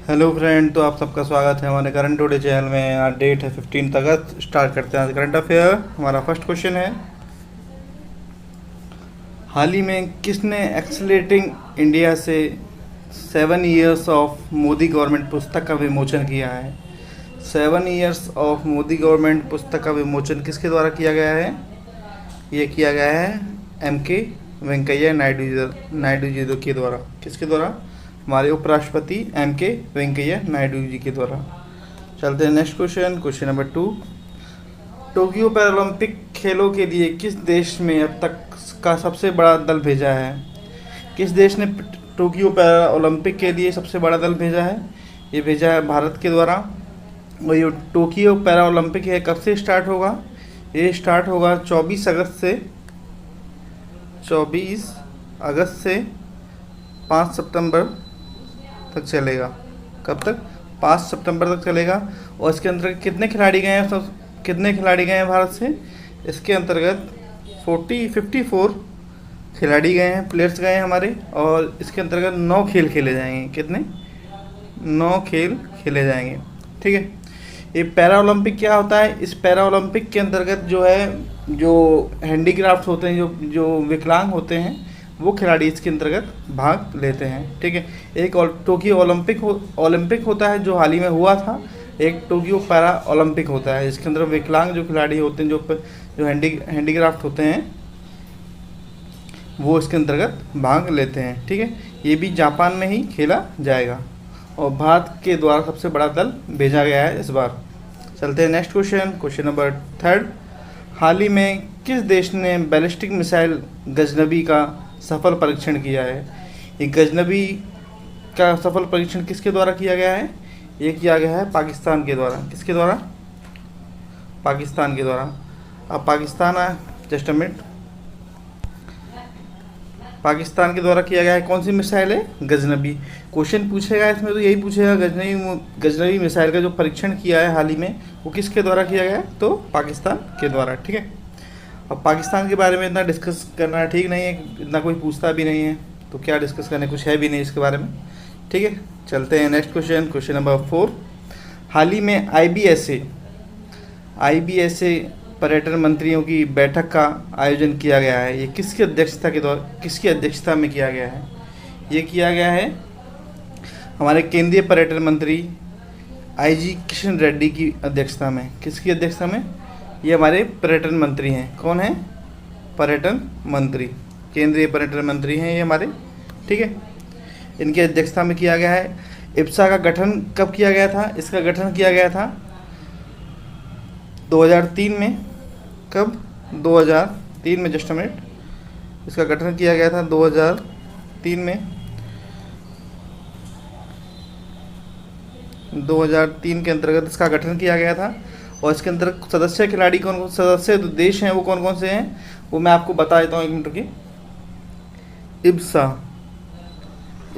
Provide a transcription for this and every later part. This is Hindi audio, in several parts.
हेलो फ्रेंड, तो आप सबका स्वागत है हमारे करंट टुडे चैनल में। आज डेट है 15 अगस्त। स्टार्ट करते हैं आज करंट अफेयर। हमारा फर्स्ट क्वेश्चन है, हाल ही में किसने एक्सलेटिंग इंडिया से 7 इयर्स ऑफ मोदी गवर्नमेंट पुस्तक का विमोचन किया है। 7 इयर्स ऑफ मोदी गवर्नमेंट पुस्तक का विमोचन किसके द्वारा किया गया है? ये किया गया है MK वेंकैया नायडू जी के द्वारा। किसके द्वारा? हमारे उपराष्ट्रपति MK वेंकैया नायडू जी के द्वारा। चलते हैं next question number 2। Tokyo Paralympic खेलों के लिए किस देश में अब तक का सबसे बड़ा दल भेजा है? किस देश ने टोक्यो पैरा ओलंपिक के लिए सबसे बड़ा दल भेजा है? ये भेजा है भारत के द्वारा। और ये टोक्यो पैरा ओलंपिक है, कब से स्टार्ट होगा? ये स्टार्ट होगा 24 अगस्त से 5 सितंबर तक चलेगा। कब तक? 5 सितंबर तक चलेगा। और इसके अंतर्गत कितने खिलाड़ी गए हैं? कितने खिलाड़ी गए हैं भारत से? इसके अंतर्गत 54 खिलाड़ी गए हैं, प्लेयर्स गए हैं हमारे। और इसके अंतर्गत 9 खेल खेले जाएंगे। कितने? 9 खेल खेले जाएंगे। ठीक है। ये पैरा ओलंपिक क्या होता है? इस पैरा ओलंपिक के अंतर्गत जो है, जो हैंडीक्राफ्ट होते हैं, जो विकलांग होते हैं, वो खिलाड़ी इसके अंतर्गत भाग लेते हैं। ठीक है। एक टोक्यो ओलंपिक होता है जो हाल ही में हुआ था। एक टोक्यो पैरा ओलंपिक होता है, इसके अंदर विकलांग जो खिलाड़ी होते हैं, जो हैंडीक्राफ्ट होते हैं, वो इसके अंतर्गत भाग लेते हैं। ठीक है। ये भी जापान में ही खेला जाएगा और भारत के द्वारा सबसे बड़ा दल भेजा गया है इस बार। चलते हैं नेक्स्ट क्वेश्चन नंबर 3। हाल ही में किस देश ने बैलिस्टिक मिसाइल गजनबी का सफल परीक्षण किया है? ये गजनबी का सफल परीक्षण किसके द्वारा किया गया है? ये किया गया है पाकिस्तान के द्वारा। किसके द्वारा? पाकिस्तान के द्वारा। अब Pakistan just a minute, Pakistan के द्वारा किया गया है। कौन सी मिसाइल है? गजनबी। क्वेश्चन पूछेगा इसमें तो यही पूछेगा, गजनबी मिसाइल का जो परीक्षण किया है हाल ही में, वो किसके द्वारा किया गया है? तो पाकिस्तान के द्वारा। ठीक है। अब पाकिस्तान के बारे में इतना डिस्कस करना ठीक नहीं है, इतना कोई पूछता भी नहीं है, तो क्या डिस्कस करने, कुछ है भी नहीं इसके बारे में। ठीक है। चलते हैं नेक्स्ट क्वेश्चन नंबर 4। हाल ही में IBSA पर्यटन मंत्रियों की बैठक का आयोजन किया गया है। ये किसकी अध्यक्षता में किया गया है? ये किया गया है हमारे केंद्रीय पर्यटन मंत्री IG किशन रेड्डी की अध्यक्षता में। किसकी अध्यक्षता में? ये हमारे पर्यटन मंत्री हैं। कौन है? पर्यटन मंत्री, केंद्रीय पर्यटन मंत्री हैं ये हमारे। ठीक है। इनकी अध्यक्षता में किया गया है। IBSA का गठन कब किया गया था? इसका गठन किया गया था 2003 में। कब? 2003 में। जस्ट अ मिनट, इसका गठन किया गया था 2003 में। 2003 के अंतर्गत इसका गठन किया गया था। और इसके अंदर सदस्य खिलाड़ी सदस्य देश हैं वो कौन कौन से हैं, वो मैं आपको बता देता हूँ, 1 मिनट की। IBSA,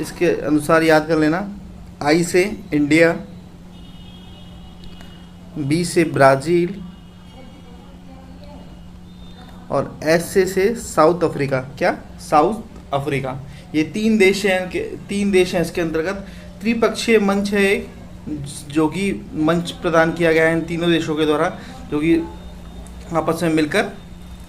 इसके अनुसार याद कर लेना। I से इंडिया, B से ब्राज़ील और S से साउथ अफ्रीका। क्या? South Africa. ये 3 देश हैं इसके अंतर्गत। त्रिपक्षीय मंच है एक, जो कि मंच प्रदान किया गया है इन तीनों देशों के द्वारा, जो कि आपस में मिलकर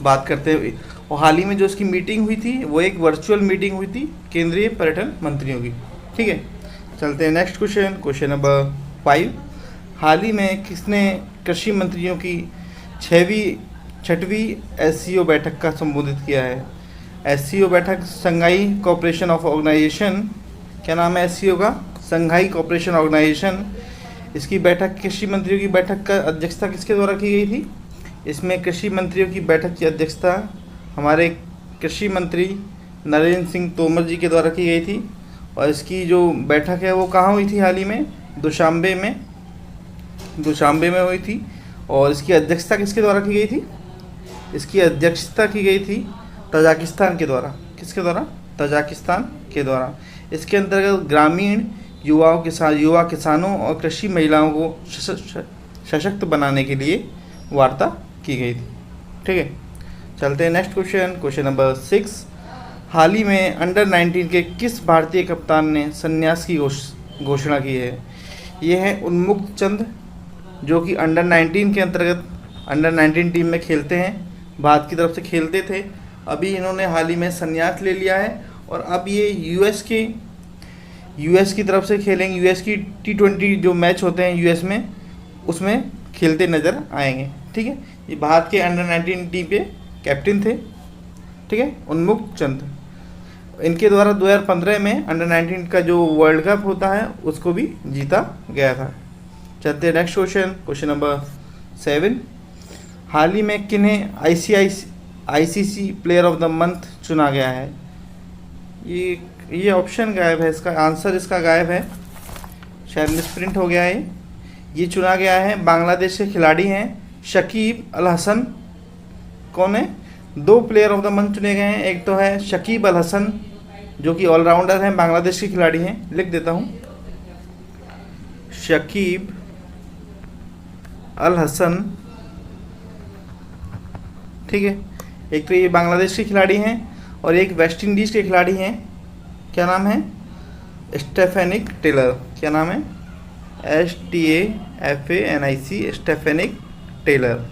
बात करते हैं। और हाल ही में जो इसकी मीटिंग हुई थी, वो एक वर्चुअल मीटिंग हुई थी केंद्रीय पर्यटन मंत्रियों की। ठीक है। चलते हैं नेक्स्ट क्वेश्चन नंबर 5। हाल ही में किसने कृषि मंत्रियों की 6वीं SCO बैठक का संबोधित किया है? SCO बैठक संघाई कोऑपरेशन ऑफ ऑर्गेनाइजेशन। क्या नाम है SCO का? संघाई कोऑपरेशन ऑर्गेनाइजेशन। इसकी बैठक, कृषि मंत्रियों की बैठक का अध्यक्षता किसके द्वारा की गई थी? इसमें कृषि मंत्रियों की बैठक की अध्यक्षता हमारे कृषि मंत्री नरेंद्र सिंह तोमर जी के द्वारा की गई थी। और इसकी जो बैठक है वो कहाँ हुई थी? हाल ही में दुशांबे में हुई थी। और इसकी अध्यक्षता किसके द्वारा की गई थी? इसकी अध्यक्षता की गई थी तजाकिस्तान के द्वारा। किसके द्वारा? तजाकिस्तान के द्वारा। इसके अंतर्गत ग्रामीण युवा किसानों और कृषि महिलाओं को सशक्त बनाने के लिए वार्ता की गई थी। ठीक है। चलते हैं नेक्स्ट क्वेश्चन नंबर 6। हाल ही में अंडर 19 के किस भारतीय कप्तान ने संन्यास की घोषणा की है? ये है उन्मुक्त चंद, जो कि अंडर 19 के अंतर्गत अंडर 19 टीम में खेलते हैं, भारत की तरफ से खेलते थे। अभी इन्होंने हाल ही में संन्यास ले लिया है और अब ये यूएस की तरफ से खेलेंगे। यूएस की T20 जो मैच होते हैं यूएस में, उसमें खेलते नज़र आएंगे। ठीक है, ये भारत के अंडर 19 टीम के कैप्टन थे। ठीक है, उन्मुक्त चंद, इनके द्वारा 2015 में अंडर 19 का जो वर्ल्ड कप होता है उसको भी जीता गया था। चलते हैं नेक्स्ट क्वेश्चन नंबर 7। हाल ही में किन्हें ICC player of the month चुना गया है? ये ऑप्शन गायब है, इसका आंसर इसका गायब है, शायद मिसप्रिंट हो गया है। ये चुना गया है, बांग्लादेश के खिलाड़ी हैं शकीब अल हसन। कौन है? 2 प्लेयर ऑफ द मंथ चुने गए हैं। एक तो है शकीब अल हसन, जो कि ऑलराउंडर हैं, बांग्लादेश के खिलाड़ी हैं। लिख देता हूँ, शकीब अल हसन। ठीक है, एक तो ये बांग्लादेश के खिलाड़ी हैं और एक वेस्ट इंडीज़ के खिलाड़ी हैं। क्या नाम है? Stefanik Taylor. क्या नाम है? STAFANIC, Stefanik Taylor.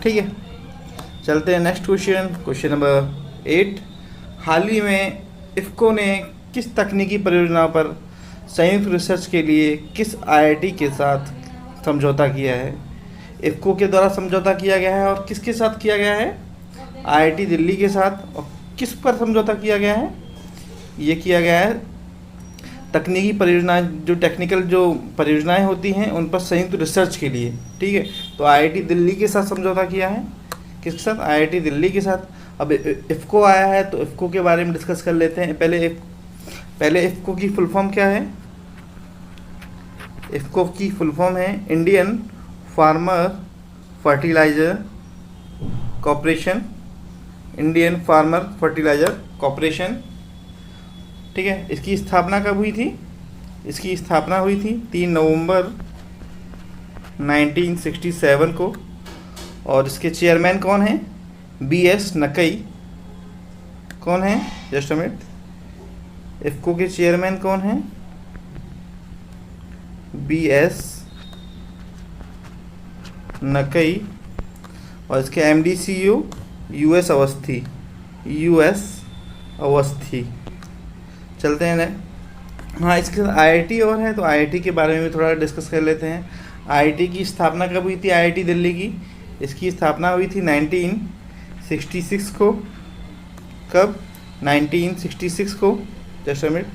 ठीक है, चलते हैं नेक्स्ट क्वेश्चन नंबर 8। हाल ही में इफ़को ने किस तकनीकी परियोजना पर संयुक्त रिसर्च के लिए किस IIT के साथ समझौता किया है? इफ़को के द्वारा समझौता किया गया है और किसके साथ किया गया है? IIT दिल्ली के साथ। और किस पर समझौता किया गया है? ये किया गया है तकनीकी परियोजना, जो टेक्निकल जो परियोजनाएं होती हैं उन पर संयुक्त रिसर्च के लिए। ठीक है, तो IIT दिल्ली के साथ समझौता किया है। किसके साथ? IIT दिल्ली के साथ। अब इफ़को आया है तो इफ़को के बारे में डिस्कस कर लेते हैं। पहले इफ़को की फुल फॉर्म क्या है? इफ़को की फुल फॉर्म है Indian farmer fertiliser corporation. Indian farmer fertiliser corporation. ठीक है, इसकी स्थापना कब हुई थी? इसकी स्थापना हुई थी 3 नवंबर 1967 को। और इसके चेयरमैन कौन हैं? BS नकई। कौन है? जस्ट अ मिनट, इफ़को के चेयरमैन कौन हैं? BS नकई। और इसके MD CEO US अवस्थी। चलते हैं ना। हाँ, इसके IIT और है, तो IIT के बारे में भी थोड़ा डिस्कस कर लेते हैं। IIT की स्थापना कब हुई थी? IIT दिल्ली की इसकी स्थापना हुई थी 1966 को। कब? 1966 को। जस्ट अ मिनट,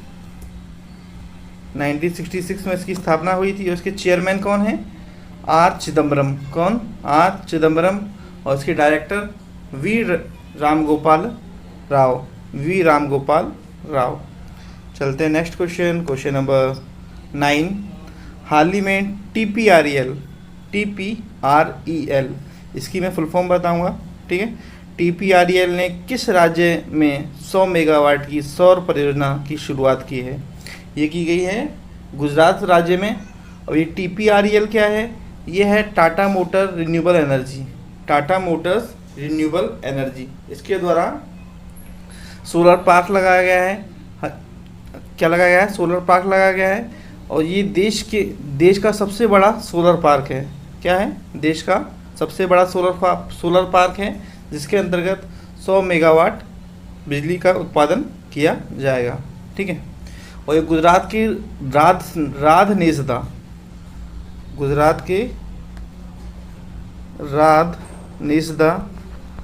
1966 में इसकी स्थापना हुई थी। और इसके चेयरमैन कौन है? R चिदम्बरम। कौन? R चिदम्बरम। और इसके डायरेक्टर वी रामगोपाल राव। चलते हैं नेक्स्ट क्वेश्चन नंबर 9। हाल ही में TPREL इसकी मैं फुल फॉर्म बताऊंगा। ठीक है, TPREL ने किस राज्य में 100 मेगावाट की सौर परियोजना की शुरुआत की है? ये की गई है गुजरात राज्य में। और ये TPREL क्या है? ये है टाटा मोटर रिन्यूएबल एनर्जी। इसके द्वारा सोलर पार्क लगाया गया है। क्या लगाया गया है? सोलर पार्क लगाया गया है। और ये देश का सबसे बड़ा सोलर पार्क है। क्या है? देश का सबसे बड़ा सोलर पार्क है, जिसके अंतर्गत 100 मेगावाट बिजली का उत्पादन किया जाएगा। ठीक है, और ये गुजरात के राधनेसदा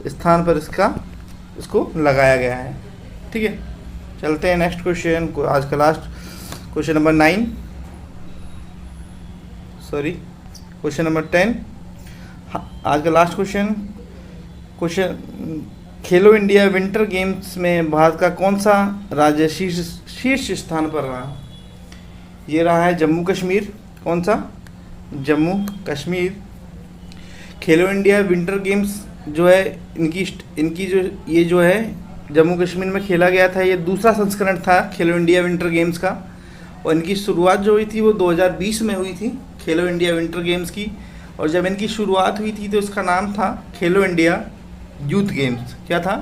स्थान पर इसको लगाया गया है। ठीक है, चलते हैं नेक्स्ट क्वेश्चन को। आज का लास्ट क्वेश्चन नंबर 10। आज का लास्ट क्वेश्चन खेलो इंडिया विंटर गेम्स में भारत का कौन सा राज्य शीर्ष स्थान पर रहा? ये रहा है जम्मू कश्मीर। कौन सा? जम्मू कश्मीर। खेलो इंडिया विंटर गेम्स जो है इनकी जो है जम्मू कश्मीर में खेला गया था। ये दूसरा संस्करण था खेलो इंडिया विंटर गेम्स का। और इनकी शुरुआत जो हुई थी वो 2020 में हुई थी, खेलो इंडिया विंटर गेम्स की। और जब इनकी शुरुआत हुई थी तो इसका नाम था खेलो इंडिया यूथ गेम्स। क्या था?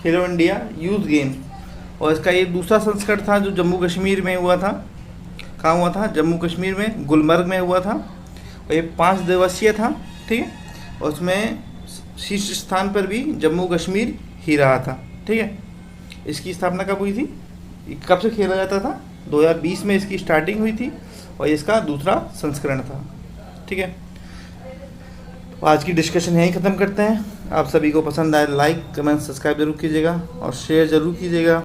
खेलो इंडिया यूथ गेम्स। और इसका ये दूसरा संस्करण था जो जम्मू कश्मीर में हुआ था। कहाँ हुआ था? जम्मू कश्मीर में गुलमर्ग में हुआ था, और ये 5 दिवसीय था, ठीक है। और उसमें शीर्ष स्थान पर भी जम्मू कश्मीर ही रहा था, ठीक है। इसकी स्थापना कब हुई थी? कब से खेला जाता था? 2020 में इसकी स्टार्टिंग हुई थी, और इसका दूसरा संस्करण था, ठीक है। तो आज की डिस्कशन यहीं ख़त्म करते हैं। आप सभी को पसंद आए लाइक कमेंट सब्सक्राइब जरूर कीजिएगा और शेयर ज़रूर कीजिएगा।